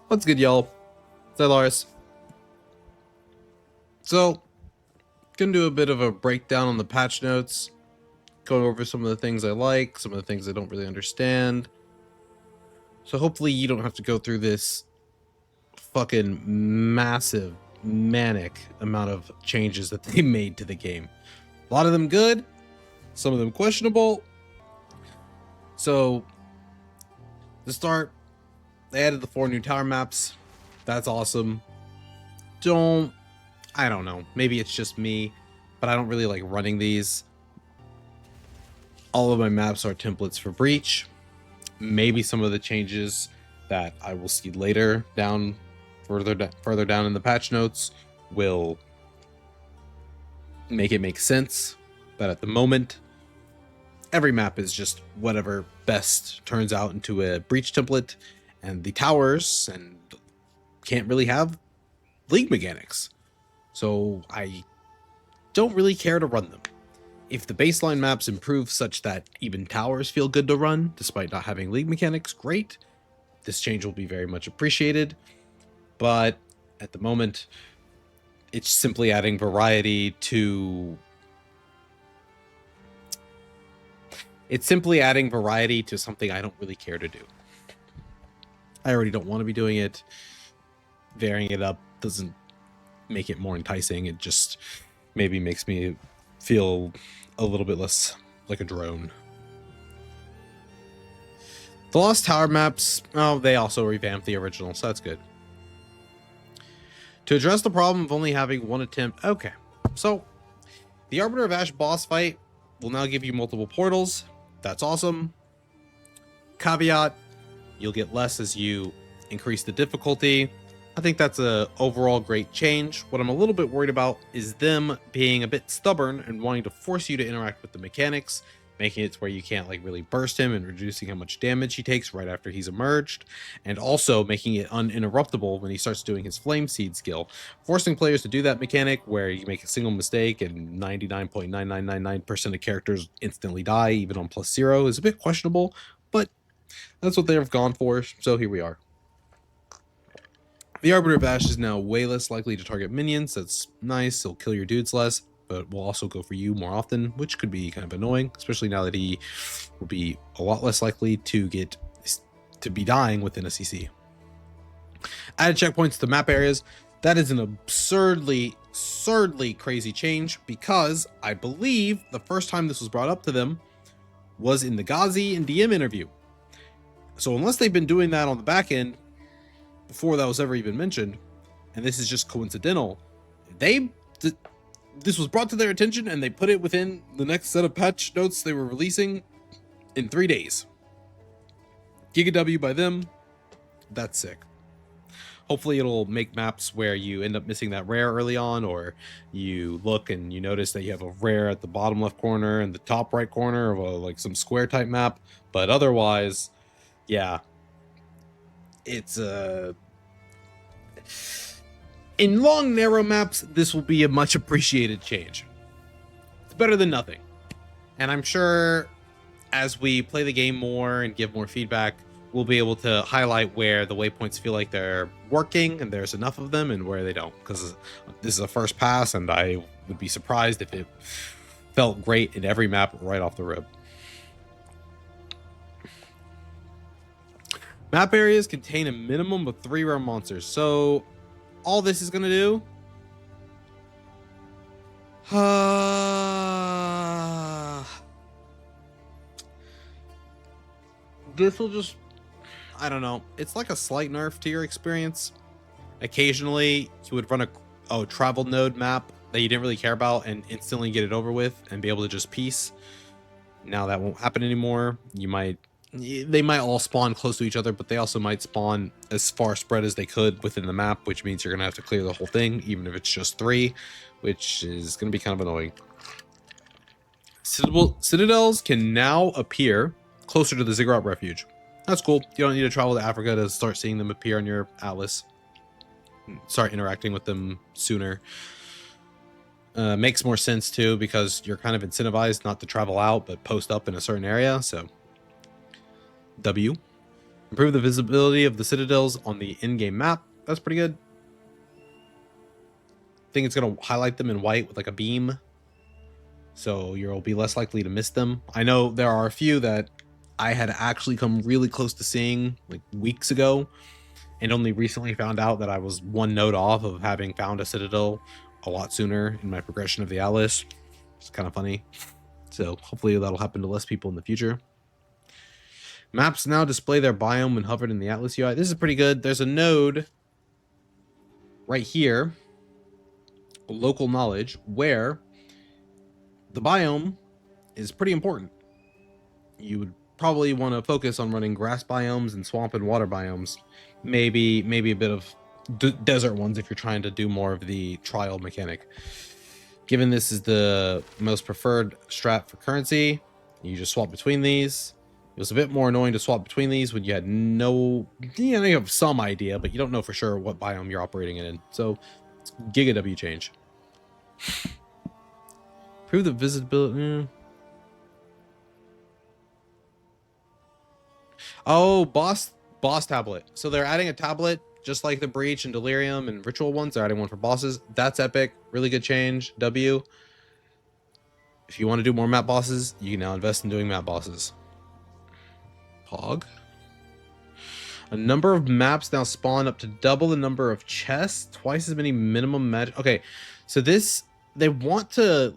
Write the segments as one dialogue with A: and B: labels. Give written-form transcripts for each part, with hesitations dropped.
A: What's good, y'all? It's Lars. So, gonna do a bit of a breakdown on the patch notes, go over some of the things I like, some of the things I don't really understand. So hopefully you don't have to go through this fucking massive, manic amount of changes that they made to the game. A lot of them good, some of them questionable. So, to start, they added the 4 new tower maps. That's awesome. I don't know, maybe it's just me, but I don't really like running these. All of my maps are templates for Breach. Maybe some of the changes that I will see later further down in the patch notes will make it make sense. But at the moment, every map is just whatever best turns out into a Breach template, and the towers and can't really have league mechanics. So I don't really care to run them. If the baseline maps improve such that even towers feel good to run, despite not having league mechanics, great. This change will be very much appreciated. But at the moment, it's simply adding variety to... It's simply adding variety to something I don't really care to do. I already don't want to be doing it. Varying it up doesn't make it more enticing. It just maybe makes me feel a little bit less like a drone. The Lost Tower maps, oh, they also revamped the original, so that's good. To address the problem of only having one attempt, okay, so the Arbiter of Ash boss fight will now give you multiple portals. That's awesome. Caveat, you'll get less as you increase the difficulty. I think that's a overall great change. What I'm a little bit worried about is them being a bit stubborn and wanting to force you to interact with the mechanics, making it to where you can't like really burst him and reducing how much damage he takes right after he's emerged, and also making it uninterruptible when he starts doing his flame seed skill. Forcing players to do that mechanic where you make a single mistake and 99.9999% of characters instantly die, even on +0, is a bit questionable, but that's what they've gone for, so here we are. The Arbiter of Ash is now way less likely to target minions. That's nice. He'll kill your dudes less, but will also go for you more often, which could be kind of annoying, especially now that he will be a lot less likely to be dying within a CC. Added checkpoints to map areas. That is an absurdly crazy change, because I believe the first time this was brought up to them was in the Ghazi and DM interview. So unless they've been doing that on the back end before that was ever even mentioned, and this is just coincidental, this was brought to their attention and they put it within the next set of patch notes they were releasing in 3 days. Giga W by them. That's sick. Hopefully it'll make maps where you end up missing that rare early on, or you look and you notice that you have a rare at the bottom left corner and the top right corner of like some square type map. But otherwise, yeah, it's in long narrow maps, this will be a much appreciated change. It's better than nothing, and I'm sure as we play the game more and give more feedback, we'll be able to highlight where the waypoints feel like they're working and there's enough of them, and where they don't, because this is a first pass and I would be surprised if it felt great in every map right off the rip. Map areas contain a minimum of 3 rare monsters. So all this is going to do... this will just... I don't know. It's like a slight nerf to your experience. Occasionally, you would run a travel node map that you didn't really care about and instantly get it over with and be able to just piece. Now that won't happen anymore. They might all spawn close to each other, but they also might spawn as far spread as they could within the map, which means you're going to have to clear the whole thing, even if it's just 3, which is going to be kind of annoying. Citadels can now appear closer to the Ziggurat Refuge. That's cool. You don't need to travel to Africa to start seeing them appear on your atlas. Start interacting with them sooner. Makes more sense too, because you're kind of incentivized not to travel out, but post up in a certain area, so... W. Improve the visibility of the citadels on the in-game map. That's pretty good. I think it's going to highlight them in white with like a beam, so you'll be less likely to miss them. I know there are a few that I had actually come really close to seeing like weeks ago, and only recently found out that I was one node off of having found a citadel a lot sooner in my progression of the Atlas. It's kind of funny. So hopefully that'll happen to less people in the future. Maps now display their biome when hovered in the Atlas UI. This is pretty good. There's a node right here, local knowledge, where the biome is pretty important. You would probably want to focus on running grass biomes and swamp and water biomes. Maybe a bit of desert ones if you're trying to do more of the trial mechanic. Given this is the most preferred strat for currency, you just swap between these. It was a bit more annoying to swap between these when you had you have some idea, but you don't know for sure what biome you're operating in. So it's Giga W change. Improve the visibility. Oh, boss tablet. So they're adding a tablet just like the Breach and Delirium and Ritual ones. They're adding one for bosses. That's epic. Really good change. W. If you want to do more map bosses, you can now invest in doing map bosses. Pog. A number of maps now spawn up to double the number of chests, twice as many minimum magic. Okay, so this, they want to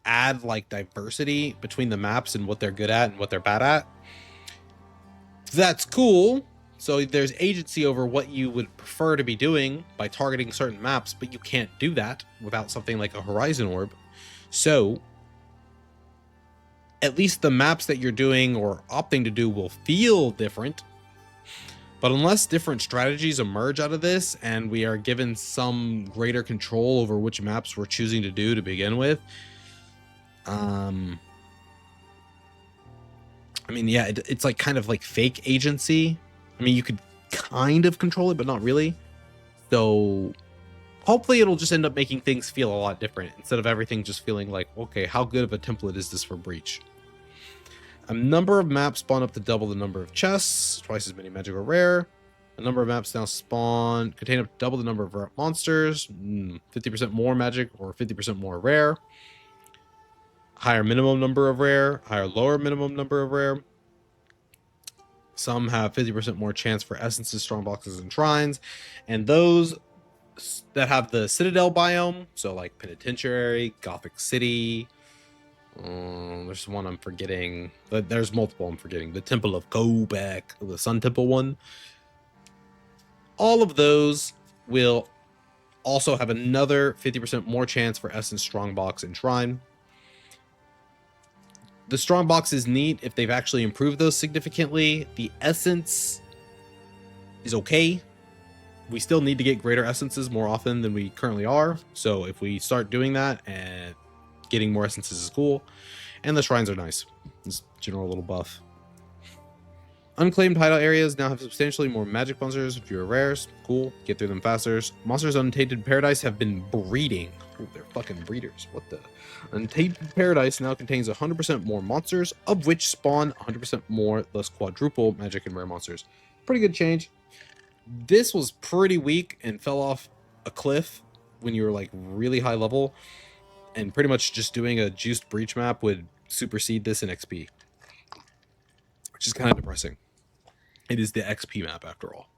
A: add like diversity between the maps and what they're good at and what they're bad at. That's cool. So there's agency over what you would prefer to be doing by targeting certain maps, but you can't do that without something like a Horizon Orb. So at least the maps that you're doing or opting to do will feel different. But unless different strategies emerge out of this and we are given some greater control over which maps we're choosing to do to begin with, I mean, yeah, it's like kind of like fake agency. I mean, you could kind of control it, but not really. So hopefully it'll just end up making things feel a lot different instead of everything just feeling like, okay, how good of a template is this for Breach? A number of maps spawn up to double the number of chests, twice as many magic or rare. A number of maps now contain up to double the number of rare monsters, 50% more magic or 50% more rare. Higher minimum number of rare, higher lower minimum number of rare. Some have 50% more chance for essences, strong boxes, and shrines. And those that have the Citadel biome, so like Penitentiary, Gothic City, there's one I'm forgetting. There's multiple I'm forgetting. The Temple of Kobek, the Sun Temple one. All of those will also have another 50% more chance for Essence, Strongbox, and Shrine. The Strongbox is neat if they've actually improved those significantly. The Essence is okay. We still need to get greater Essences more often than we currently are. So if we start doing that, and getting more Essences is cool. And the Shrines are nice. This general little buff. Unclaimed hideout areas now have substantially more magic monsters, fewer rares. Cool. Get through them faster. Monsters Untainted Paradise have been breeding. Oh, they're fucking breeders. What the? Untainted Paradise now contains 100% more monsters, of which spawn 100% more, thus quadruple magic and rare monsters. Pretty good change. This was pretty weak and fell off a cliff when you were like really high level, and pretty much just doing a juiced breach map would supersede this in XP, which is kind of depressing. It is the XP map after all.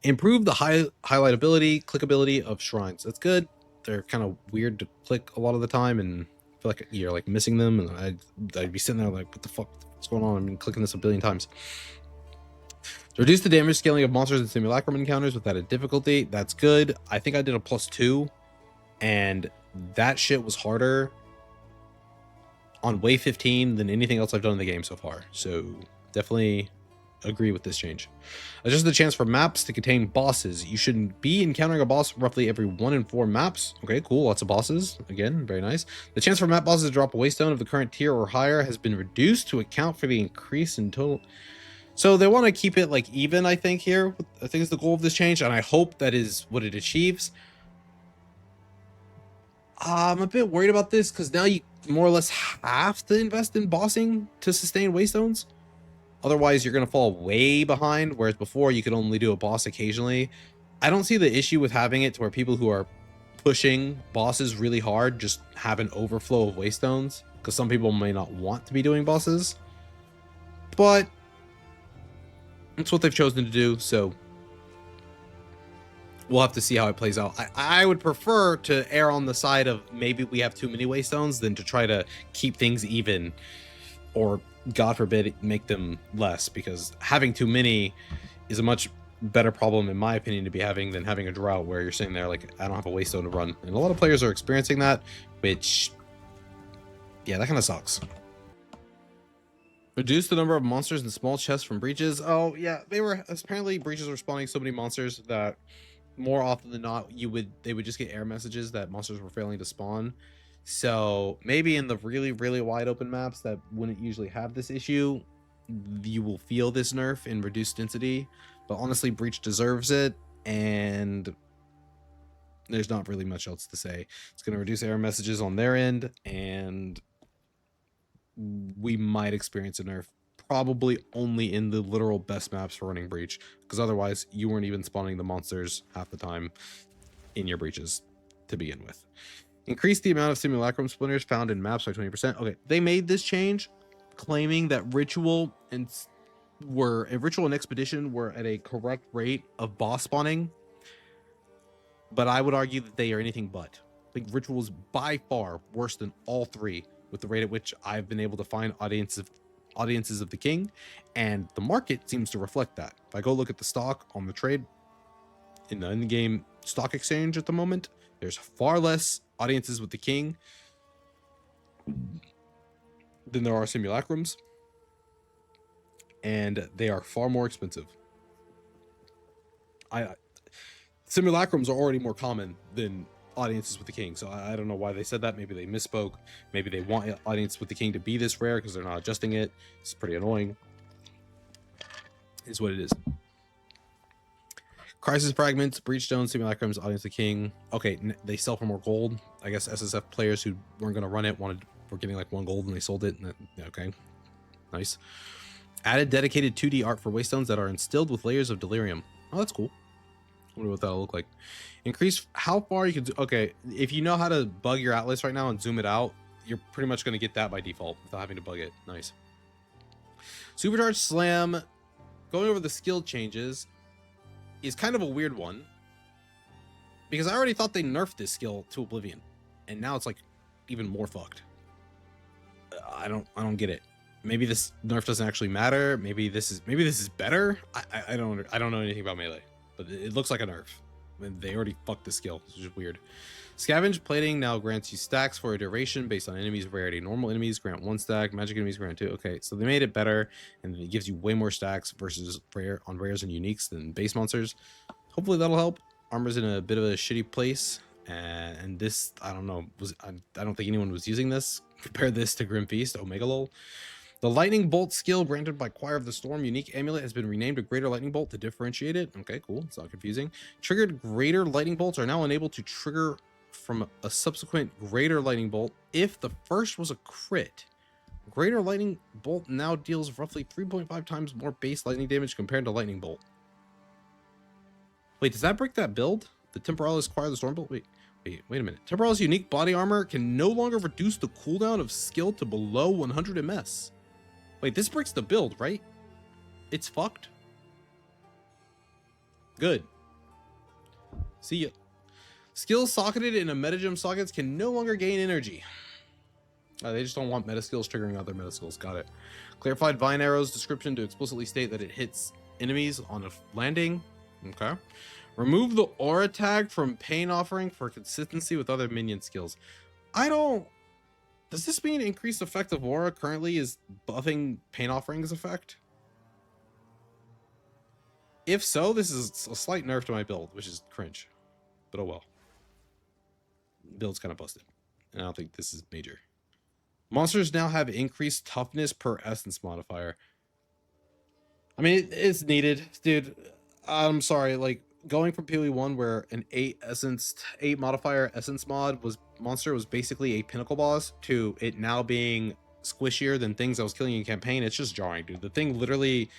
A: Improve the highlightability, clickability of shrines. That's good. They're kind of weird to click a lot of the time, and I feel like you're like missing them, and I'd be sitting there like, what the fuck? What's going on? I've been clicking this a billion times. Reduce the damage scaling of monsters and simulacrum encounters with added difficulty. That's good. I think I did a +2, and that shit was harder on Wave 15 than anything else I've done in the game so far. So definitely agree with this change. Adjust the chance for maps to contain bosses. You shouldn't be encountering a boss roughly every 1 in 4 maps. Okay, cool. Lots of bosses. Again, very nice. The chance for map bosses to drop a waystone of the current tier or higher has been reduced to account for the increase in total. So they want to keep it like even, I think, here. I think is the goal of this change, and I hope that is what it achieves. I'm a bit worried about this because now you more or less have to invest in bossing to sustain waystones. Otherwise, you're going to fall way behind, whereas before you could only do a boss occasionally. I don't see the issue with having it to where people who are pushing bosses really hard just have an overflow of waystones, because some people may not want to be doing bosses, but it's what they've chosen to do, so we'll have to see how it plays out. I would prefer to err on the side of maybe we have too many waystones than to try to keep things even, or God forbid make them less, because having too many is a much better problem in my opinion to be having than having a drought where you're sitting there like, I don't have a waystone to run, and a lot of players are experiencing that, which, yeah, that kind of sucks. Reduce the number of monsters in small chests from breaches. Oh yeah, they were apparently breaches were spawning so many monsters that more often than not they would just get error messages that monsters were failing to spawn. So maybe in the really wide open maps that wouldn't usually have this issue, you will feel this nerf in reduced density, but honestly breach deserves it, and there's not really much else to say. It's going to reduce error messages on their end, and we might experience a nerf probably only in the literal best maps for running breach, because otherwise you weren't even spawning the monsters half the time in your breaches to begin with. Increase the amount of simulacrum splinters found in maps by 20%. Okay, they made this change claiming that ritual and expedition were at a correct rate of boss spawning, but I would argue that they are anything but. Like, ritual is by far worse than all three with the rate at which I've been able to find audiences of the king, and the market seems to reflect that. If I go look at the stock on the trade in the in-game stock exchange at the moment, there's far less audiences with the king than there are simulacrums, and they are far more expensive. Simulacrums are already more common than audiences with the king, so I don't know why they said that. Maybe they misspoke. Maybe they want audience with the king to be this rare because they're not adjusting it. It's pretty annoying. Is what it is. Crisis fragments, breach stones, simulacrums, audience of the king. Okay, they sell for more gold. I guess SSF players who weren't going to run it were getting like 1 gold and they sold it. Okay, nice. Added dedicated 2D art for waystones that are instilled with layers of delirium. Oh, that's cool. I wonder what that'll look like. Increase how far you can do. Okay, if you know how to bug your atlas right now and zoom it out, you're pretty much going to get that by default without having to bug it. Nice. Supercharged slam. Going over the skill changes is kind of a weird one, because I already thought they nerfed this skill to oblivion, and now it's like even more fucked. I don't get it. Maybe this nerf doesn't actually matter. Maybe this is better. I don't know anything about melee, but it looks like a nerf. I mean, they already fucked the skill. It's just weird. Scavenge plating now grants you stacks for a duration based on enemies' rarity. Normal enemies grant 1 stack. Magic enemies grant 2. Okay, so they made it better, and it gives you way more stacks versus rares and uniques than base monsters. Hopefully that'll help. Armor's in a bit of a shitty place, and this, I don't know, I don't think anyone was using this. Compare this to Grim Feast, Omega Lol. The Lightning Bolt skill granted by Choir of the Storm unique amulet has been renamed to Greater Lightning Bolt to differentiate it. Okay, cool. It's not confusing. Triggered Greater Lightning Bolts are now unable to trigger from a subsequent Greater Lightning Bolt if the first was a crit. Greater Lightning Bolt now deals roughly 3.5 times more base lightning damage compared to Lightning Bolt. Wait, does that break that build? The Temporalis Choir of the Storm Bolt? Wait a minute. Temporalis unique body armor can no longer reduce the cooldown of skill to below 100 ms. Wait, this breaks the build, right? It's fucked. Good. See ya. Skills socketed in a metagem sockets can no longer gain energy. They just don't want meta skills triggering other meta skills. Got it. Clarified Vine Arrow's description to explicitly state that it hits enemies on a landing. Okay. Remove the aura tag from Pain Offering for consistency with other minion skills. Does this mean increased effect of aura currently is buffing Pain Offering's effect? If so, this is a slight nerf to my build, which is cringe. But oh well. Build's kind of busted, and I don't think this is major. Monsters now have increased toughness per essence modifier. I mean, it's needed, dude. I'm sorry, like going from PoE 1 where an 8 modifier essence monster was basically a pinnacle boss to it now being squishier than things I was killing in campaign. It's just jarring, dude. The thing literally,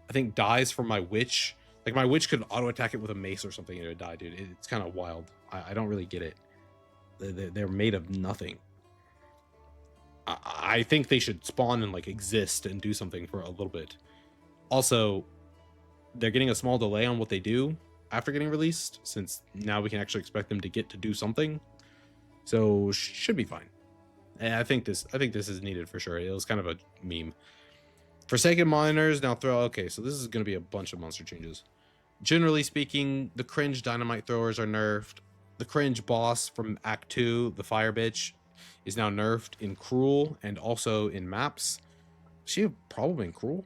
A: I think, dies from my witch. Like, my witch could auto attack it with a mace or something and it would die, dude. It's kind of wild. I don't really get it. They're made of nothing. I think they should spawn and like exist and do something for a little bit. Also, they're getting a small delay on what they do after getting released, since now we can actually expect them to get to do something. So should be fine. And I think this is needed for sure. It was kind of a meme. Forsaken miners now throw. Okay, so this is going to be a bunch of monster changes. Generally speaking, the cringe dynamite throwers are nerfed. The cringe boss from Act 2, the fire bitch, is now nerfed in Cruel and also in maps. She probably in Cruel.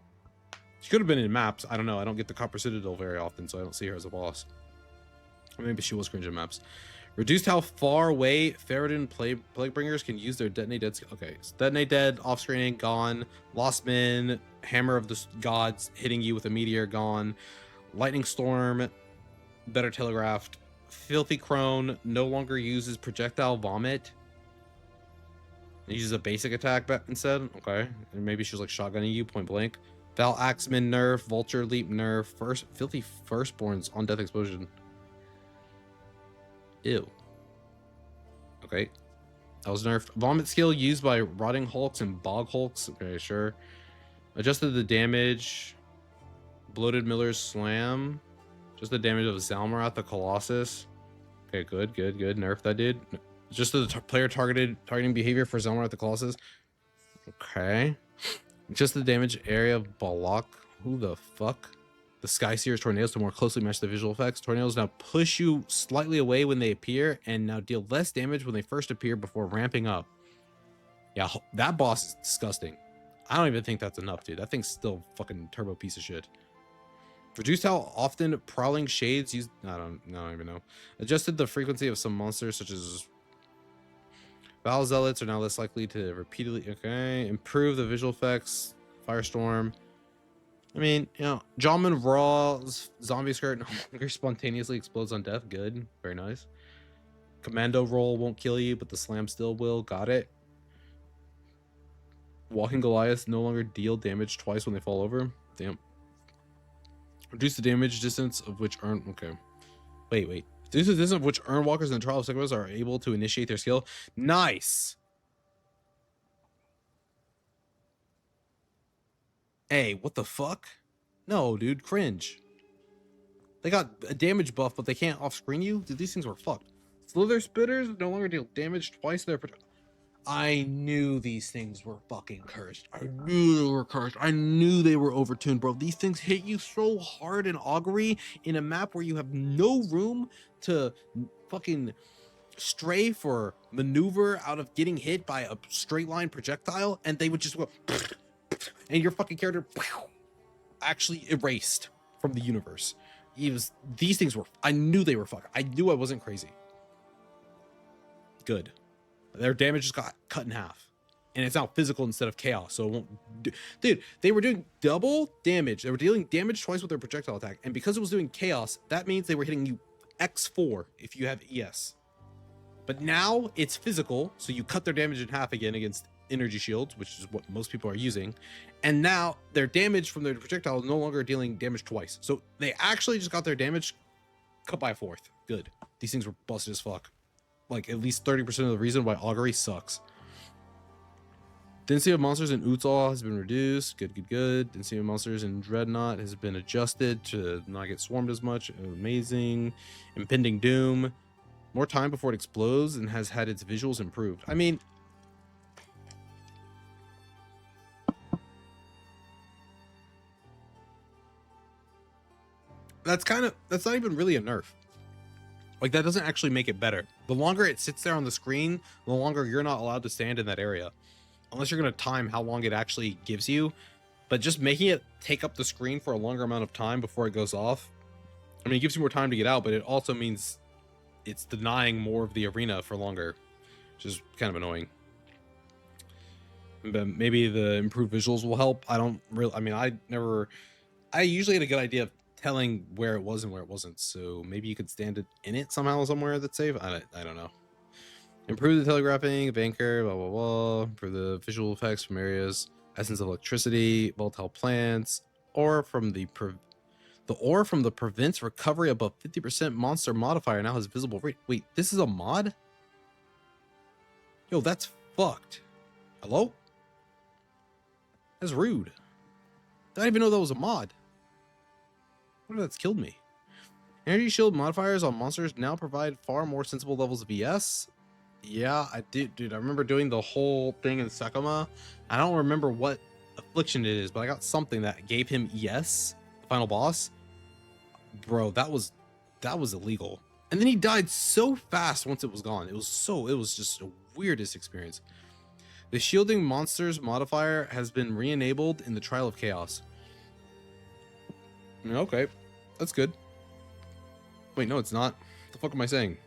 A: She could have been in maps. I don't know. I don't get the Copper Citadel very often, so I don't see her as a boss. Or maybe she was cringe in maps. Reduced how far away Ferrodin Plaguebringers can use their Detonate Dead skill. Okay, so Detonate Dead, off-screening, gone. Lost Men, Hammer of the Gods, hitting you with a meteor, gone. Lightning Storm, better telegraphed. Filthy Crone no longer uses Projectile Vomit. It uses a basic attack instead. Okay, and maybe she was like shotgunning you point blank. Val Axeman nerf, Vulture Leap nerf, Filthy Firstborns on Death Explosion. Ew. Okay. That was nerfed. Vomit skill used by Rotting Hulks and Bog Hulks. Okay, sure. Adjusted the damage. Bloated Miller's Slam. Just the damage of Zalmarath the Colossus. Okay, good. Nerf that dude. Just the player targeting behavior for Zalmarath the Colossus. Okay. Just the damage area of Balak. Who the fuck? The Sky Seer's tornadoes to more closely match the visual effects. Tornadoes now push you slightly away when they appear and now deal less damage when they first appear before ramping up. Yeah, that boss is disgusting. I don't even think that's enough, dude. That thing's still fucking turbo piece of shit. Reduced how often Prowling Shades use... I don't even know. Adjusted the frequency of some monsters such as... Val Zealots are now less likely to repeatedly... Okay. Improve the visual effects. Firestorm. I mean, you know, Jawman Raw's zombie skirt no longer spontaneously explodes on death. Good. Very nice. Commando roll won't kill you, but the slam still will. Got it. Walking Goliaths no longer deal damage twice when they fall over. Damn. Reduce the damage distance of which earn... Okay. Wait. Reduce the distance of which earn walkers in the Trial of Sigmas are able to initiate their skill. Nice! Hey, what the fuck? No, dude, cringe. They got a damage buff, but they can't off-screen you? Dude, these things were fucked. Slither Spitters no longer deal damage twice. I knew these things were fucking cursed. I knew they were cursed. I knew they were overtuned, bro. These things hit you so hard in Augury in a map where you have no room to fucking stray for maneuver out of getting hit by a straight line projectile, and they would just go... And your fucking character actually erased from the universe. These things were... I knew they were fucked. I knew I wasn't crazy. Good. Their damage just got cut in half. And it's now physical instead of chaos, so it won't... Dude, they were doing double damage. They were dealing damage twice with their projectile attack. And because it was doing chaos, that means they were hitting you X4 if you have ES. But now it's physical, so you cut their damage in half again against energy shields, which is what most people are using. And now their damage from their projectile is no longer dealing damage twice. So they actually just got their damage cut by a fourth. Good. These things were busted as fuck. Like at least 30% of the reason why Augury sucks. Density of monsters in Utsal has been reduced. Good. Density of monsters in Dreadnought has been adjusted to not get swarmed as much. Amazing. Impending Doom. More time before it explodes and has had its visuals improved. I mean... That's not even really a nerf. Like, that doesn't actually make it better. The longer it sits there on the screen, the longer you're not allowed to stand in that area. Unless you're going to time how long it actually gives you. But just making it take up the screen for a longer amount of time before it goes off. I mean, it gives you more time to get out, but it also means it's denying more of the arena for longer. Which is kind of annoying. But maybe the improved visuals will help. I don't really... I mean, I usually had a good idea of telling where it was and where it wasn't, so maybe you could stand it in it somehow somewhere that's safe. I don't know. Improve the telegraphing of anchor, blah, blah, blah. Improve the visual effects from areas. Essence of electricity, volatile plants, or from the ore from the prevents recovery above 50% monster modifier now has visible rate. Wait, this is a mod? Yo, that's fucked. Hello? That's rude. I didn't even know that was a mod. What if that's killed me? Energy shield modifiers on monsters now provide far more sensible levels of ES. Yeah, I did, dude. I remember doing the whole thing in Sekima. I don't remember what affliction it is, but I got something that gave him ES, the final boss. Bro, that was illegal. And then he died so fast once it was gone. It was just the weirdest experience. The shielding monsters modifier has been re-enabled in the Trial of Chaos. Okay, that's good. Wait, no, it's not. What the fuck am I saying?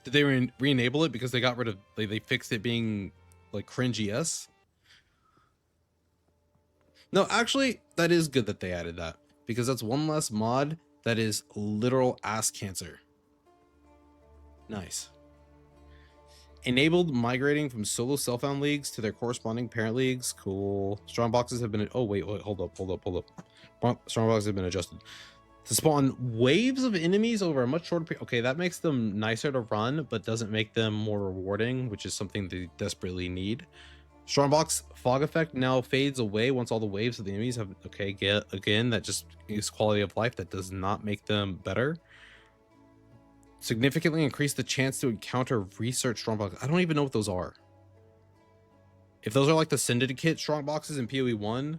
A: Did they re-enable it because they got rid of they fixed it being like cringe ES? No, actually, that is good that they added that, because that's one less mod that is literal ass cancer. Nice. Enabled migrating from solo self-found leagues to their corresponding parent leagues. Cool. Strong boxes have been... Oh, wait, hold up. Strong boxes have been adjusted to spawn waves of enemies over a much shorter period. Okay, that makes them nicer to run, but doesn't make them more rewarding, which is something they desperately need. Strongbox fog effect now fades away once all the waves of the enemies have... Okay, again, that just is quality of life. That does not make them better. Significantly increase the chance to encounter research strongbox. I don't even know what those are. If those are like the syndicate strongboxes in PoE 1,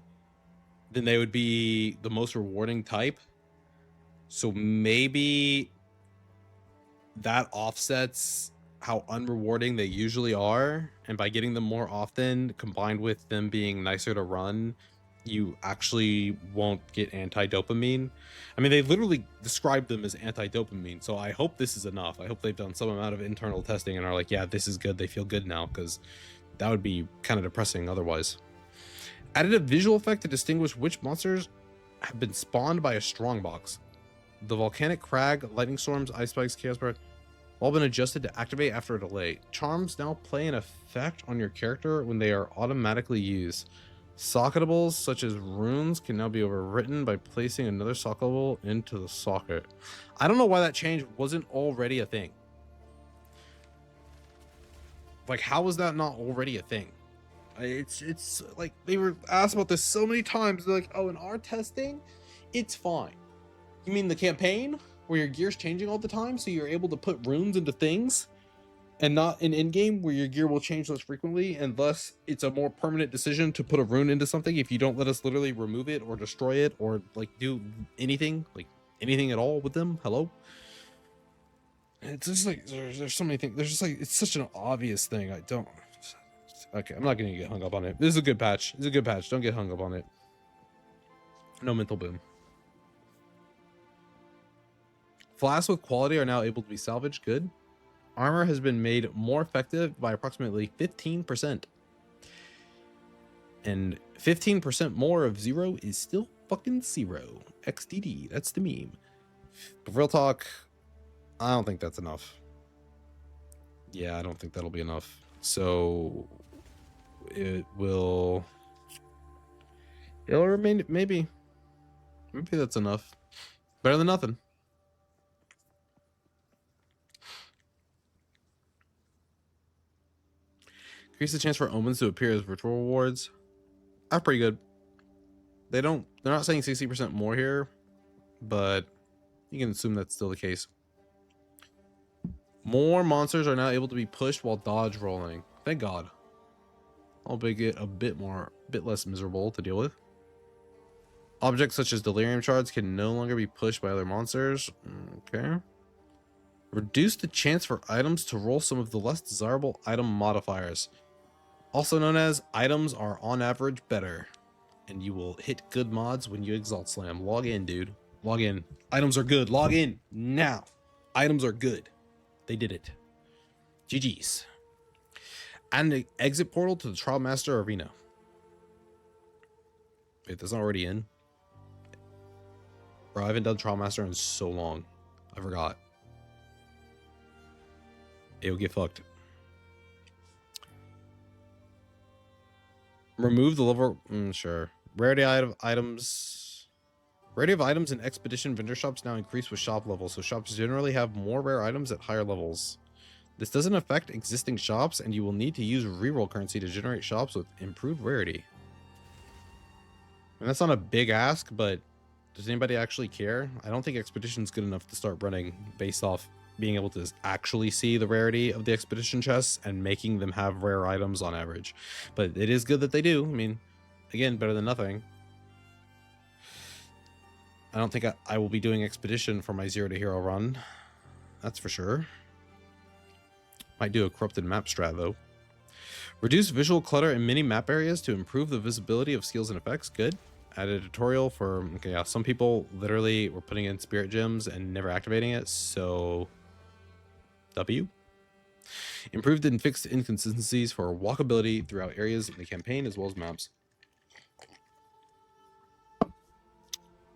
A: then they would be the most rewarding type. So maybe that offsets how unrewarding they usually are, and by getting them more often combined with them being nicer to run, you actually won't get anti-dopamine. I mean, they literally described them as anti-dopamine, so I hope this is enough. I hope they've done some amount of internal testing and are like, yeah, this is good, they feel good now, because that would be kind of depressing otherwise. Added a visual effect to distinguish which monsters have been spawned by a strongbox. The volcanic crag, lightning storms, ice spikes, chaos bird, all been adjusted to activate after a delay. Charms now play an effect on your character when they are automatically used. Socketables such as runes can now be overwritten by placing another socketable into the socket. I don't know why that change wasn't already a thing. Like, how was that not already a thing? It's like they were asked about this so many times. They're like, oh, in our testing, it's fine. You mean the campaign where your gear's changing all the time, so you're able to put runes into things, and not in in-game where your gear will change less frequently, and thus it's a more permanent decision to put a rune into something if you don't let us literally remove it or destroy it or like do anything, like anything at all with them? Hello? It's just like there's so many things. There's just like, it's such an obvious thing. I don't... Okay, I'm not gonna get hung up on it. This is a good patch. It's a good patch. Don't get hung up on it. No mental boom. Flasks with quality are now able to be salvaged. Good. Armor has been made more effective by approximately 15%. And 15% more of 0 is still fucking 0. XDD. That's the meme. But real talk, I don't think that's enough. Yeah, I don't think that'll be enough. So it'll remain... Maybe that's enough. Better than nothing. Increase the chance for omens to appear as virtual rewards. That's pretty good. They're not saying 60% more here, but you can assume that's still the case. More monsters are now able to be pushed while dodge rolling. Thank God. I'll make it a bit less miserable to deal with. Objects such as delirium shards can no longer be pushed by other monsters. Okay. Reduce the chance for items to roll some of the less desirable item modifiers. Also known as items are on average better. And you will hit good mods when you exalt slam. Log in, dude. Log in. Items are good. Log in now. Items are good. They did it. GG's. And the exit portal to the Trial Master Arena. Wait, that's not already in? Bro, I haven't done Trial Master in so long. I forgot. It'll get fucked. Remove the level. Sure. Rarity items. Rarity of items in expedition vendor shops now increase with shop levels, so shops generally have more rare items at higher levels. This doesn't affect existing shops, and you will need to use reroll currency to generate shops with improved rarity. And that's not a big ask, but does anybody actually care? I don't think expedition's good enough to start running based off being able to actually see the rarity of the expedition chests and making them have rare items on average. But it is good that they do. I mean, again, better than nothing. I don't think I will be doing expedition for my 0 to hero run. That's for sure. Might do a corrupted map strat though. Reduce visual clutter in mini map areas to improve the visibility of skills and effects. Good. Added a tutorial for, okay, yeah, some people literally were putting in spirit gems and never activating it, so W. Improved and fixed inconsistencies for walkability throughout areas in the campaign as well as maps.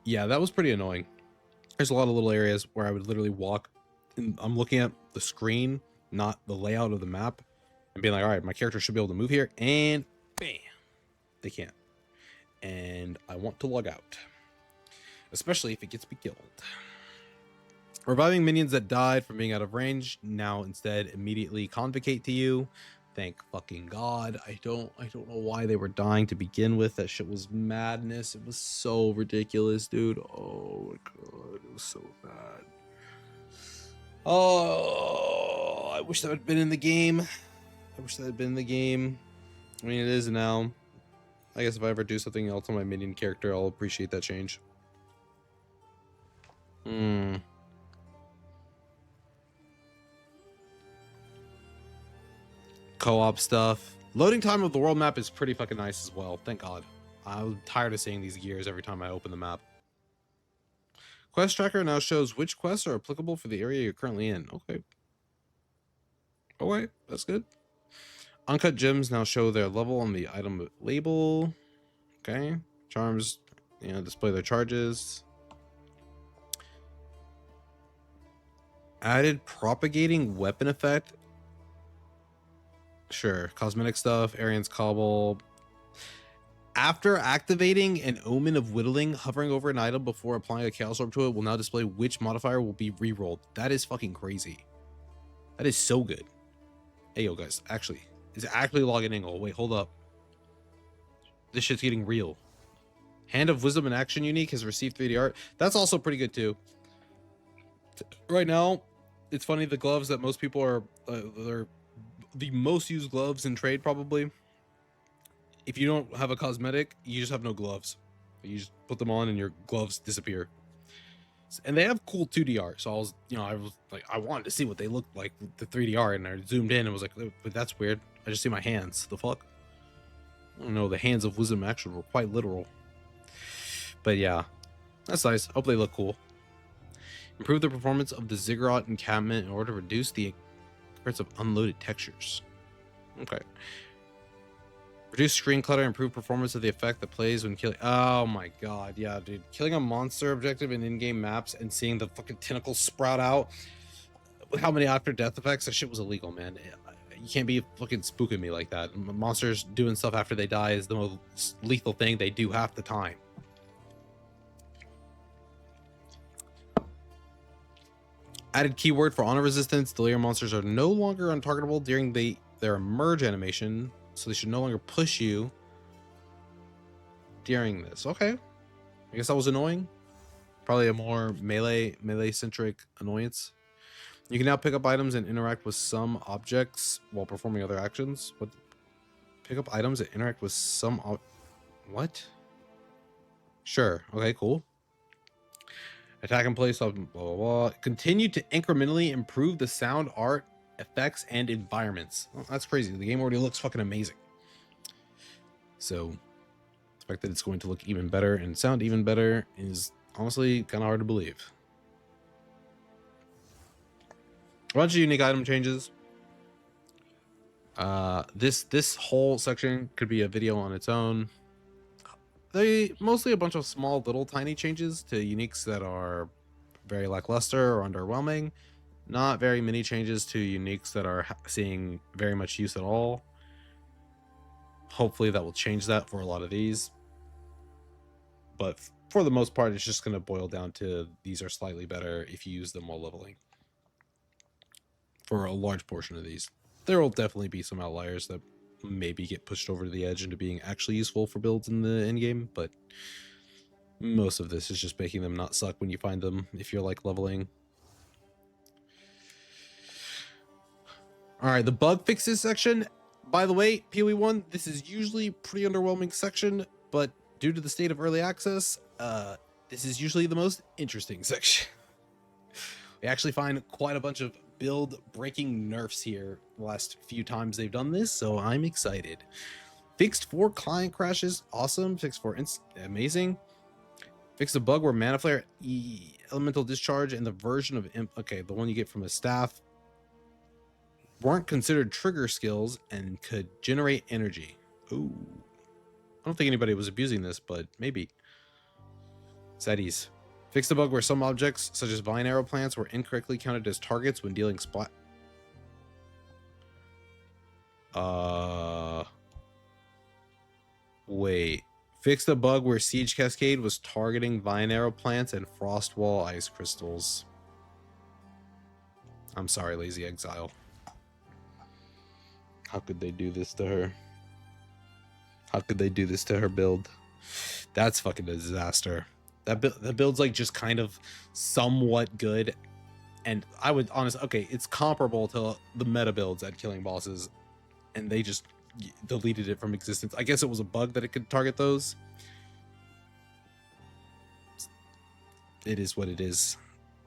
A: Yeah, that was pretty annoying. There's a lot of little areas where I would literally walk and I'm looking at the screen, not the layout of the map, and being like, all right, my character should be able to move here, and bam, they can't. And I want to log out, especially if it gets me killed. Reviving minions that died from being out of range now instead immediately convocate to you. Thank fucking God. I don't know why they were dying to begin with. That shit was madness. It was so ridiculous, dude. Oh my God, it was so bad. Oh, I wish that had been in the game. I wish that had been in the game. I mean, it is now. I guess if I ever do something else on my minion character, I'll appreciate that change. Co-op stuff. Loading time of the world map is pretty fucking nice as well. Thank God. I'm tired of seeing these gears every time I open the map. Quest tracker now shows which quests are applicable for the area you're currently in. Okay. Oh wait, that's good. Uncut gems now show their level on the item label. Okay. Charms, display their charges. Added propagating weapon effect. Sure. Cosmetic stuff, Arian's Cobble. After activating an Omen of Whittling, hovering over an item before applying a Chaos Orb to it will now display which modifier will be rerolled. That is fucking crazy. That is so good. Hey, yo, guys. Actually, is it actually logging in? Oh, wait, hold up. This shit's getting real. Hand of Wisdom and Action unique has received 3D art. That's also pretty good, too. Right now, it's funny, the gloves that most people are... they're the most used gloves in trade, probably. If you don't have a cosmetic, you just have no gloves. You just put them on and your gloves disappear. And they have cool 2D art. So I was like, I wanted to see what they looked like with the 3D art, and I zoomed in and was like, but that's weird. I just see my hands. The fuck? I don't know. The hands of Wisdom Action were quite literal. But yeah, that's nice. Hope they look cool. Improve the performance of the ziggurat encampment in order to reduce the occurrence of unloaded textures. Okay. Reduce screen clutter, improve performance of the effect that plays when killing. Oh my God, yeah, dude. Killing a monster objective in in-game maps and seeing the fucking tentacles sprout out with how many after death effects, that shit was illegal, man. You can't be fucking spooking me like that. Monsters doing stuff after they die is the most lethal thing they do half the time. Added keyword for honor resistance. Delirium monsters are no longer untargetable during their emerge animation, so they should no longer push you during this. Okay. I guess that was annoying. Probably a more melee-centric annoyance. You can now pick up items and interact with some objects while performing other actions. What? Pick up items and interact with some... What? Sure. Okay, cool. Attack in place of blah, blah, blah. Continue to incrementally improve the sound, art, effects, and environments. Well, that's crazy. The game already looks fucking amazing. So, the fact that it's going to look even better and sound even better is honestly kind of hard to believe. A bunch of unique item changes. This whole section could be a video on its own. They mostly a bunch of small, little, tiny changes to uniques that are very lackluster or underwhelming. Not very many changes to uniques that are seeing very much use at all. Hopefully that will change that for a lot of these. But for the most part, it's just going to boil down to these are slightly better if you use them while leveling. For a large portion of these. There will definitely be some outliers that maybe get pushed over to the edge into being actually useful for builds in the end game, but most of this is just making them not suck when you find them if you're like leveling. All right, the bug fixes section. By the way, PoE 1, this is usually pretty underwhelming section, but due to the state of early access, this is usually the most interesting section. We actually find quite a bunch of build breaking nerfs here the last few times they've done this, so I'm excited. Fixed 4 client crashes, awesome. Fixed 4 amazing. Fixed a bug where mana flare, elemental discharge, and the version of imp, okay, the one you get from a staff, weren't considered trigger skills and could generate energy. Ooh. I don't think anybody was abusing this, but maybe. Saddies. Fixed the bug where some objects, such as vine arrow plants, were incorrectly counted as targets when dealing splat. Wait. Fixed the bug where Siege Cascade was targeting vine arrow plants and frost wall ice crystals. I'm sorry, Lazy Exile. How could they do this to her? How could they do this to her build? That's fucking a disaster. That build's like just kind of somewhat good, and I would honestly, okay, it's comparable to the meta builds at killing bosses, and they just deleted it from existence. I guess it was a bug that it could target those. It is what it is.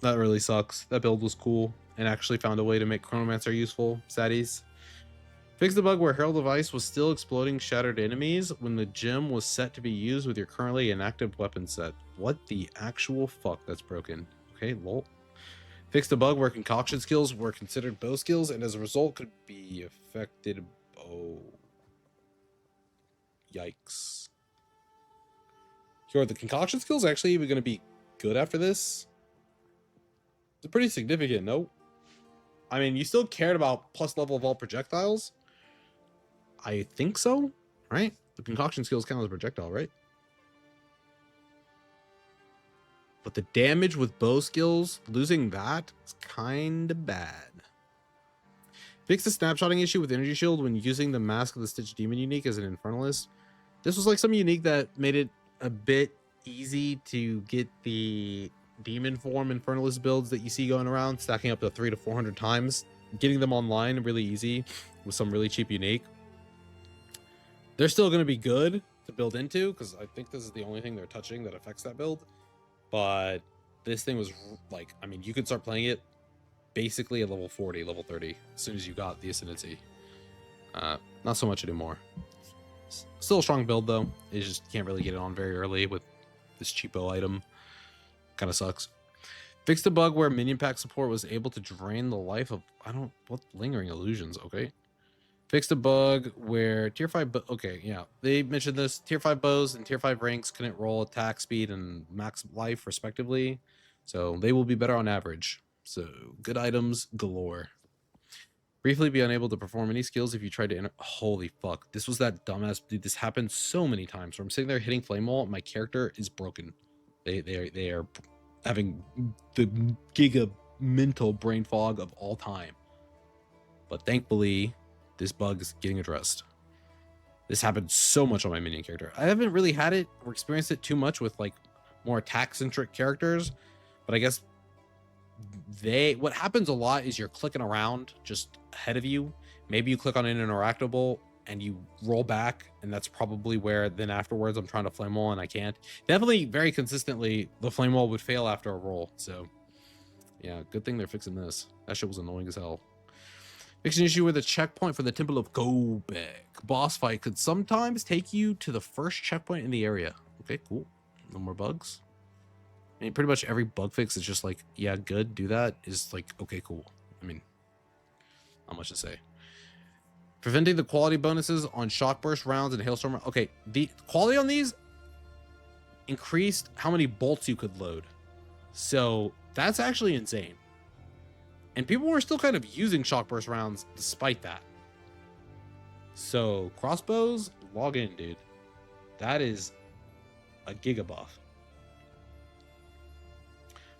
A: That really sucks. That build was cool and actually found a way to make Chronomancer useful. Saddies. Fix the bug where Herald of Ice was still exploding shattered enemies when the gem was set to be used with your currently inactive weapon set. What the actual fuck? That's broken. Okay, lol. Fix the bug where concoction skills were considered bow skills and as a result could be affected. Oh. Yikes. Are the concoction skills actually even going to be good after this? It's pretty significant, no? I mean, you still cared about plus level of all projectiles? I think so, right? The concoction skills count as a projectile, right? But the damage with bow skills, losing that is kind of bad. Fix the snapshotting issue with Energy Shield when using the Mask of the Stitch Demon unique as an Infernalist. This was like some unique that made it a bit easy to get the demon form Infernalist builds that you see going around, stacking up to 300 to 400 times. Getting them online really easy with some really cheap unique. They're still going to be good to build into because I think this is the only thing they're touching that affects that build. But this thing was like, I mean, you could start playing it basically at level 40, level 30 as soon as you got the Ascendancy. Not so much anymore. Still a strong build though. You just can't really get it on very early with this cheapo item. Kind of sucks. Fixed a bug where minion pack support was able to drain the life of what lingering illusions. Okay. Fixed a bug where tier 5 okay, yeah, they mentioned this. Tier 5 bows and tier 5 ranks couldn't roll attack speed and max life respectively, so they will be better on average. So good items galore. Briefly be unable to perform any skills if you tried to enter. Holy fuck, this was that dumbass dude. This happened so many times where I'm sitting there hitting flame wall and my character is broken. They are having the giga mental brain fog of all time. But thankfully this bug is getting addressed. This happened so much on my minion character. I haven't really had it or experienced it too much with like more attack-centric characters, but I guess what happens a lot is you're clicking around just ahead of you. Maybe you click on an interactable and you roll back, and that's probably where then afterwards I'm trying to flame wall and I can't. Definitely very consistently the flame wall would fail after a roll. So yeah, good thing they're fixing this. That shit was annoying as hell. Fixed an issue where the checkpoint for the Temple of Gobek boss fight could sometimes take you to the first checkpoint in the area. Okay, cool. No more bugs. I mean, pretty much every bug fix is just like, yeah, good, do that, is like, okay, cool. I mean, not much to say. Preventing the quality bonuses on shock burst rounds and hailstorm. Okay, the quality on these increased how many bolts you could load. So that's actually insane. And people were still kind of using shock burst rounds despite that. So crossbows, log in, dude. That is a giga buff.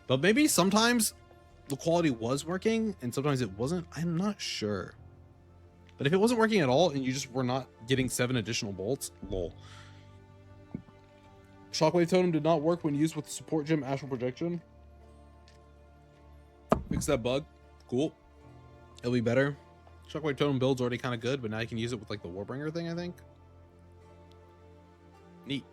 A: But maybe sometimes the quality was working and sometimes it wasn't. I'm not sure. But if it wasn't working at all and you just were not getting 7 additional bolts, lol. Shockwave Totem did not work when used with the support gem Astral Projection. Fix that bug. Cool. It'll be better. Shockwave Totem build's already kind of good, but now you can use it with like the Warbringer thing, I think. Neat.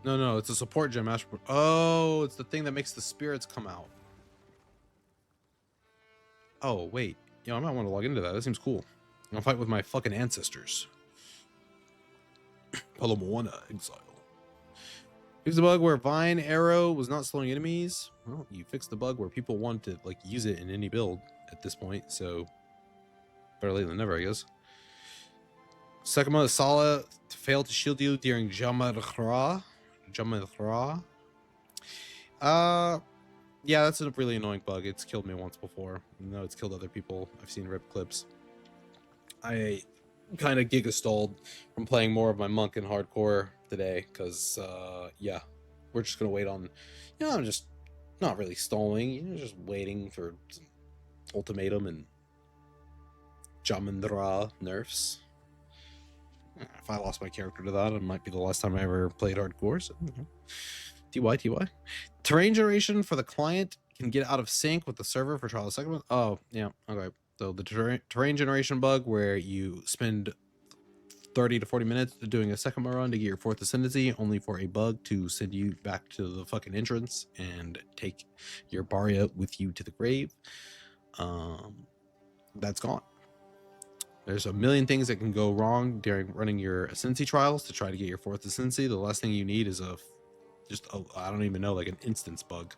A: No, it's a support gem. Oh, it's the thing that makes the spirits come out. Oh, wait. Yo, I might want to log into that. That seems cool. I'll fight with my fucking ancestors. Palomoana Exile. Fix the bug where Vine Arrow was not slowing enemies. Well, you fixed the bug where people want to like use it in any build at this point, so better late than never, I guess. Sekima Sala failed to shield you during Jamadra. Yeah, that's a really annoying bug. It's killed me once before. No, it's killed other people. I've seen rip clips. I kind of giga stalled from playing more of my monk in hardcore today because yeah, we're just gonna wait on, you know, I'm just not really stalling, you know, just waiting for some ultimatum and Jamandra nerfs. If I lost my character to that, it might be the last time I ever played hardcore, so TY. Terrain generation for the client can get out of sync with the server for trial of second. Oh yeah, okay. So the terrain generation bug where you spend 30 to 40 minutes doing a second run to get your 4th ascendancy, only for a bug to send you back to the fucking entrance and take your Barya with you to the grave. That's gone. There's a million things that can go wrong during running your ascendancy trials to try to get your 4th ascendancy. The last thing you need is I don't even know, like an instance bug.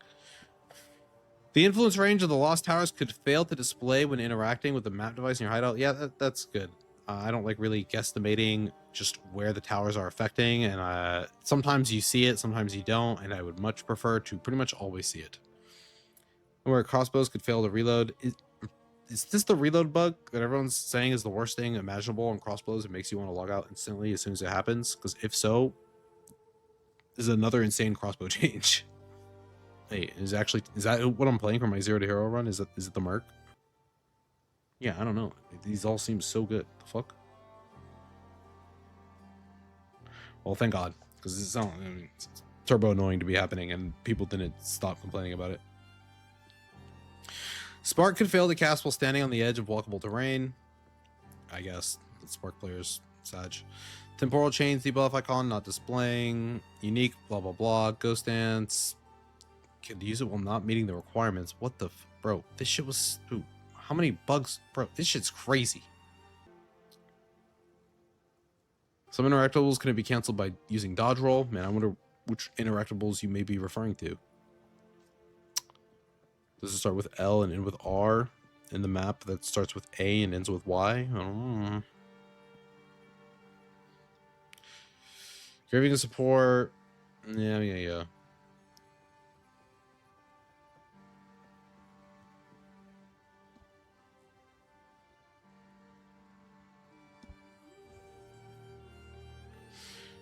A: The influence range of the Lost Towers could fail to display when interacting with the map device in your hideout. Yeah, that's good. I don't like really guesstimating just where the towers are affecting, and sometimes you see it, sometimes you don't, and I would much prefer to pretty much always see it. Where crossbows could fail to reload. Is this the reload bug that everyone's saying is the worst thing imaginable on crossbows? It makes you want to log out instantly as soon as it happens? Because if so, this is another insane crossbow change. Hey, is that what I'm playing for my 0 to hero run? Is it the Merc? Yeah, I don't know. These all seem so good. The fuck? Well, thank God, because it's turbo annoying to be happening, and people didn't stop complaining about it. Spark could fail to cast while standing on the edge of walkable terrain. I guess the Spark players, Sag. Temporal chains debuff icon not displaying. Unique, blah blah blah. Ghost dance. Could use it while not meeting the requirements. What the bro? This shit was. Ooh, how many bugs, bro? This shit's crazy. Some interactables can be canceled by using dodge roll. Man, I wonder which interactables you may be referring to. Does it start with L and end with R in the map that starts with A and ends with Y? I don't know. Graving support. Yeah.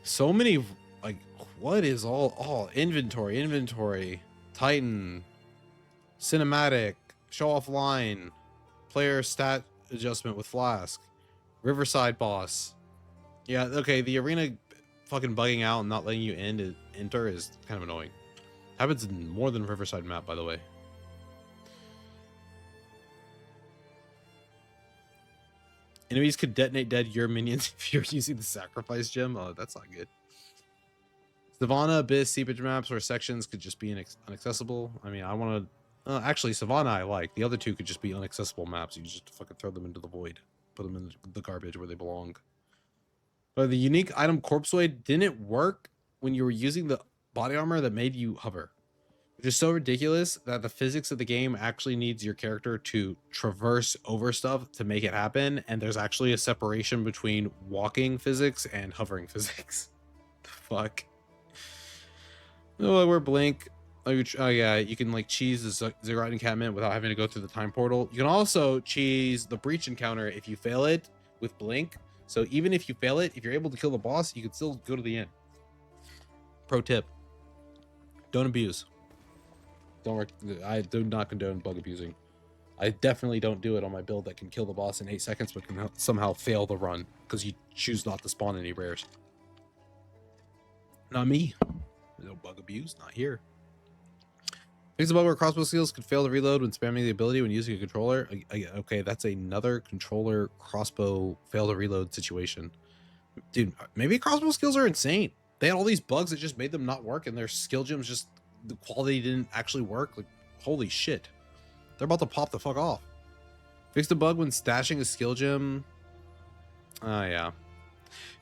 A: So many, like, what is all inventory, Titan, cinematic, show off line, player stat adjustment with Flask, Riverside boss. Yeah, okay, the arena fucking bugging out and not letting you enter is kind of annoying. Happens in more than Riverside map, by the way. Enemies could detonate dead your minions if you're using the sacrifice gem. Oh, that's not good. Savannah, Abyss, Seepage maps where sections could just be inaccessible. I mean, I want to... actually, Savannah I like. The other two could just be inaccessible maps. You just fucking throw them into the void. Put them in the garbage where they belong. But the unique item Corpse Weight didn't work when you were using the body armor that made you hover. Which is so ridiculous that the physics of the game actually needs your character to traverse over stuff to make it happen. And there's actually a separation between walking physics and hovering physics. The fuck? Oh, we're Blink. Oh yeah, you can like cheese the ziggurat encampment without having to go through the time portal. You can also cheese the breach encounter if you fail it with blink. So even if you fail it, if you're able to kill the boss, you can still go to the end. Pro tip: don't abuse. I do not condone bug abusing. I definitely don't do it on my build that can kill the boss in 8 seconds, but can somehow fail the run because you choose not to spawn any rares. Not me. No bug abuse, not here. Things about where crossbow skills could fail to reload when spamming the ability when using a controller. Okay, that's another controller crossbow fail to reload situation. Dude, maybe crossbow skills are insane. They had all these bugs that just made them not work, and their skill gems just the quality didn't actually work. Like, holy shit. They're about to pop the fuck off. Fix the bug when stashing a skill gem. Oh, yeah.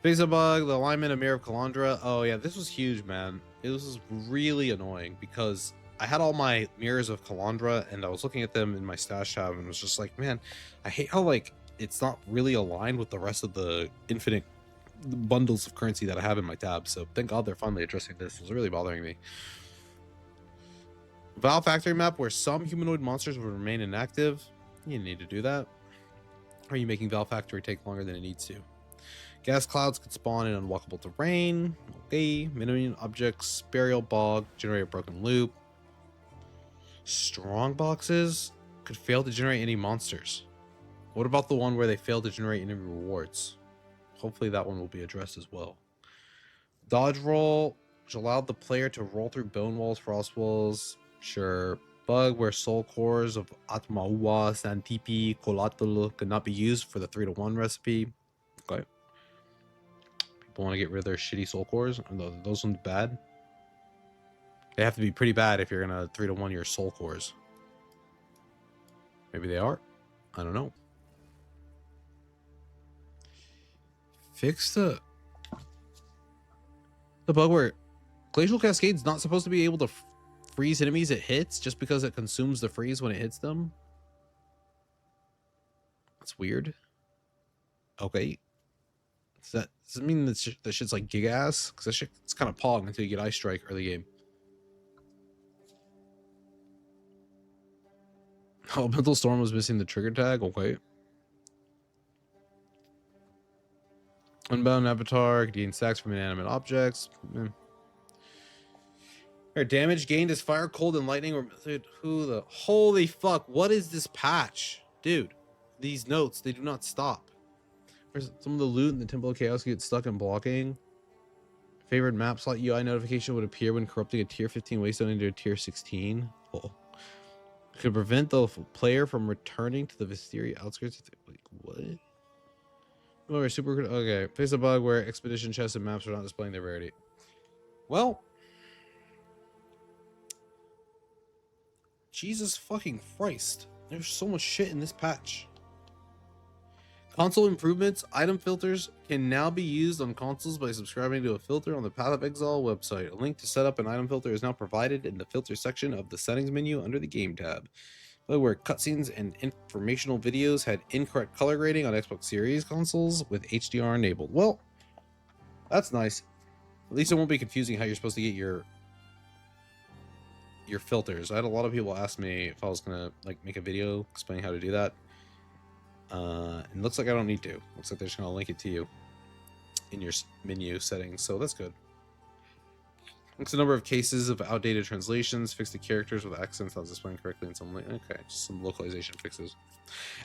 A: Fix the bug, the alignment of Mirror of Calandra. Oh, yeah, this was huge, man. It was really annoying because I had all my Mirrors of Calandra and I was looking at them in my stash tab and was just like, man, I hate how, like, it's not really aligned with the rest of the infinite bundles of currency that I have in my tab. So thank God they're finally addressing this. It was really bothering me. Val factory map where some humanoid monsters will remain inactive. You need to do that. Or are you making Val factory take longer than it needs to? Gas clouds could spawn in unwalkable terrain. Okay. Minimum objects, burial bog, generate a broken loop. Strong boxes could fail to generate any monsters. What about the one where they fail to generate any rewards? Hopefully that one will be addressed as well. Dodge roll, which allowed the player to roll through bone walls, frost walls. Sure. Bug where soul cores of Atmaua, Santipi, Colatl could not be used for the 3-to-1 recipe. Okay. People want to get rid of their shitty soul cores. Are those ones bad? They have to be pretty bad if you're gonna 3-to-1 your soul cores. Maybe they are. I don't know. Fix the bug where Glacial Cascade's not supposed to be able to freeze enemies it hits just because it consumes the freeze when it hits them. That's weird. Okay. Does that mean that shit's like gig ass? Because that shit's kind of pog until you get Ice Strike early game. Oh, Mental Storm was missing the trigger tag. Okay. Unbound Avatar, gain stacks from inanimate objects. Alright, damage gained is fire, cold, and lightning. Dude, who the holy fuck? What is this patch? Dude, these notes, they do not stop. Some of the loot in the Temple of Chaos get stuck in blocking. Favorite map slot UI notification would appear when corrupting a tier 15 waystone into a tier 16. Oh. Could prevent the player from returning to the Visteria outskirts. Like, what? Oh, super. Okay. Face a bug where expedition chests and maps are not displaying their rarity. Well, Jesus fucking Christ. There's so much shit in this patch. Console improvements. Item filters can now be used on consoles by subscribing to a filter on the Path of Exile website. A link to set up an item filter is now provided in the filter section of the settings menu under the game tab. Where cutscenes and informational videos had incorrect color grading on Xbox Series consoles with HDR enabled. Well, that's nice. At least it won't be confusing how you're supposed to get your filters. I had a lot of people ask me if I was gonna like make a video explaining how to do that. It looks like I don't need to. Looks like they're just gonna link it to you in your menu settings, so that's good. Fix the number of cases of outdated translations. Fix the characters with accents not displaying correctly in some. Okay, just some localization fixes.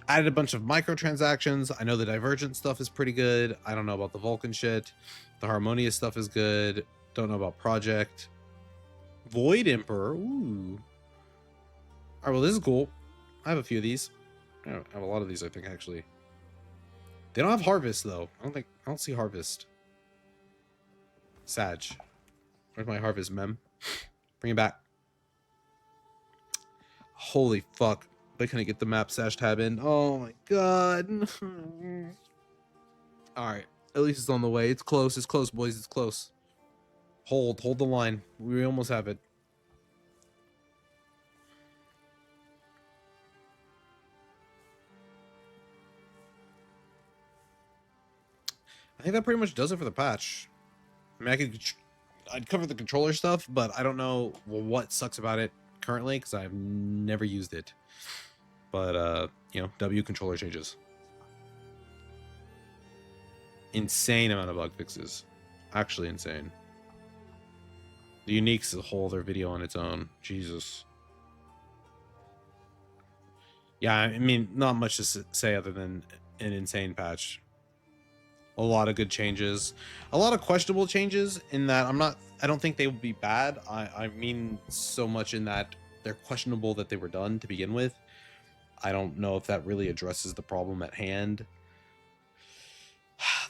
A: Added a bunch of microtransactions. I know the Divergent stuff is pretty good. I don't know about the Vulcan shit. The Harmonious stuff is good. Don't know about Project. Void Emperor. Ooh. Alright, well, this is cool. I have a few of these. I have a lot of these, I think, actually. They don't have Harvest, though. I don't see Harvest. Sag. Where's my Harvest mem? Bring it back. Holy fuck. They couldn't get the map Sash tab in. Oh my god. Alright. At least it's on the way. It's close. It's close, boys. It's close. Hold the line. We almost have it. I think that pretty much does it for the patch. I mean, I'd cover the controller stuff, but I don't know what sucks about it currently because I've never used it. But you know, W controller changes. Insane amount of bug fixes. Actually insane. The Unique's a whole other video on its own. Jesus. Yeah, I mean, not much to say other than an insane patch. A lot of good changes. A lot of questionable changes in that I don't think they would be bad. I mean so much in that they're questionable that they were done to begin with. I don't know if that really addresses the problem at hand.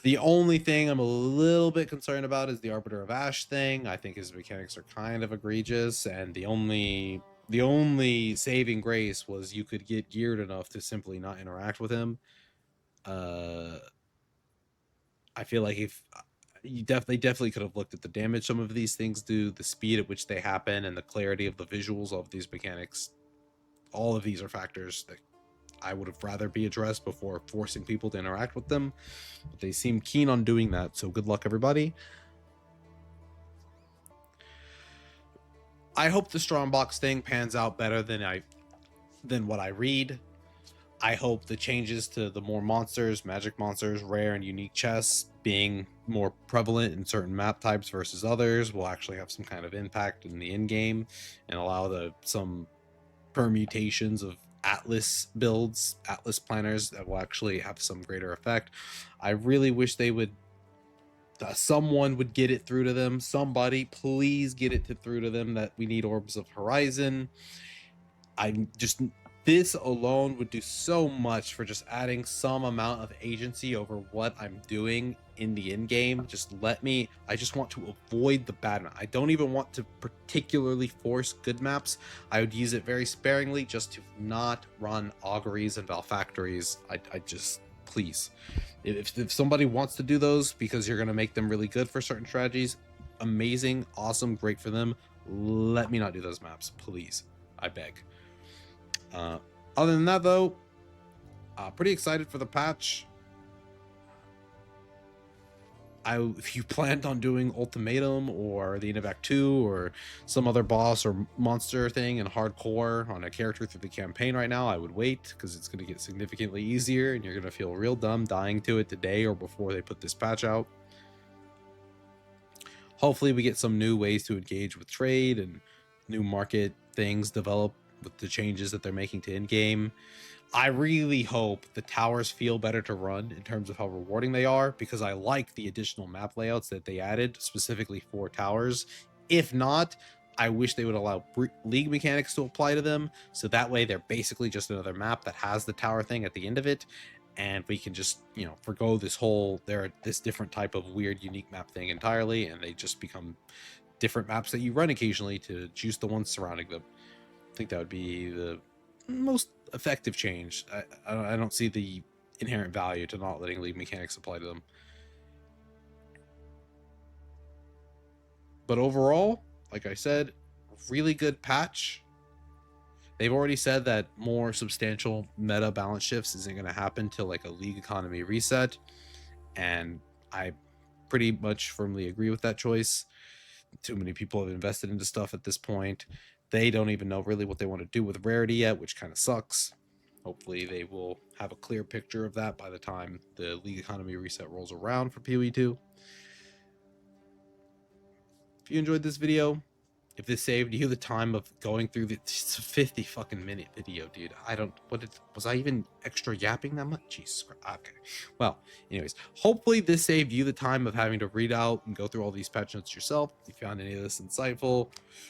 A: The only thing I'm a little bit concerned about is the Arbiter of Ash thing. I think his mechanics are kind of egregious, and the only saving grace was you could get geared enough to simply not interact with him. I feel like if they definitely could have looked at the damage some of these things do, the speed at which they happen, and the clarity of the visuals of these mechanics. All of these are factors that I would have rather be addressed before forcing people to interact with them. But they seem keen on doing that, so good luck, everybody. I hope the Strongbox thing pans out better than what I read. I hope the changes to the more monsters, magic monsters, rare and unique chests being more prevalent in certain map types versus others will actually have some kind of impact in the in-game and allow some permutations of Atlas builds, Atlas planners that will actually have some greater effect. I really wish they would someone would get it through to them. Somebody please get it through to them that we need Orbs of Horizon. This alone would do so much for just adding some amount of agency over what I'm doing in the in-game. I just want to avoid the bad map. I don't even want to particularly force good maps. I would use it very sparingly just to not run auguries and Valfactories. I just, please. If somebody wants to do those because you're going to make them really good for certain strategies, amazing, awesome, great for them. Let me not do those maps, please. I beg. Other than that, though, pretty excited for the patch. If you planned on doing Ultimatum or the End of Act 2 or some other boss or monster thing in hardcore on a character through the campaign right now, I would wait because it's going to get significantly easier and you're going to feel real dumb dying to it today or before they put this patch out. Hopefully we get some new ways to engage with trade and new market things develop with the changes that they're making to in-game. I really hope the towers feel better to run in terms of how rewarding they are, because I like the additional map layouts that they added specifically for towers. If not, I wish they would allow league mechanics to apply to them, so that way they're basically just another map that has the tower thing at the end of it, and we can just, you know, forgo this different type of weird unique map thing entirely, and they just become different maps that you run occasionally to juice the ones surrounding them. I think that would be the most effective change. I don't see the inherent value to not letting league mechanics apply to them. But overall, like I said, really good patch. They've already said that more substantial meta balance shifts isn't going to happen till like a league economy reset, and I pretty much firmly agree with that choice. Too many people have invested into stuff at this point. They don't even know really what they want to do with rarity yet, which kind of sucks. Hopefully they will have a clear picture of that by the time the league economy reset rolls around for PoE 2. If you enjoyed this video, if this saved you the time of going through the 50 fucking minute video, dude, was I even extra yapping that much? Jesus Christ. Okay. Well, anyways, hopefully this saved you the time of having to read out and go through all these patch notes yourself. If you found any of this insightful,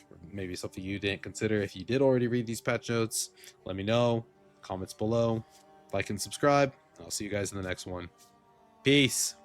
A: or maybe something you didn't consider, if you did already read these patch notes, let me know. Comments below. Like and subscribe. I'll see you guys in the next one. Peace.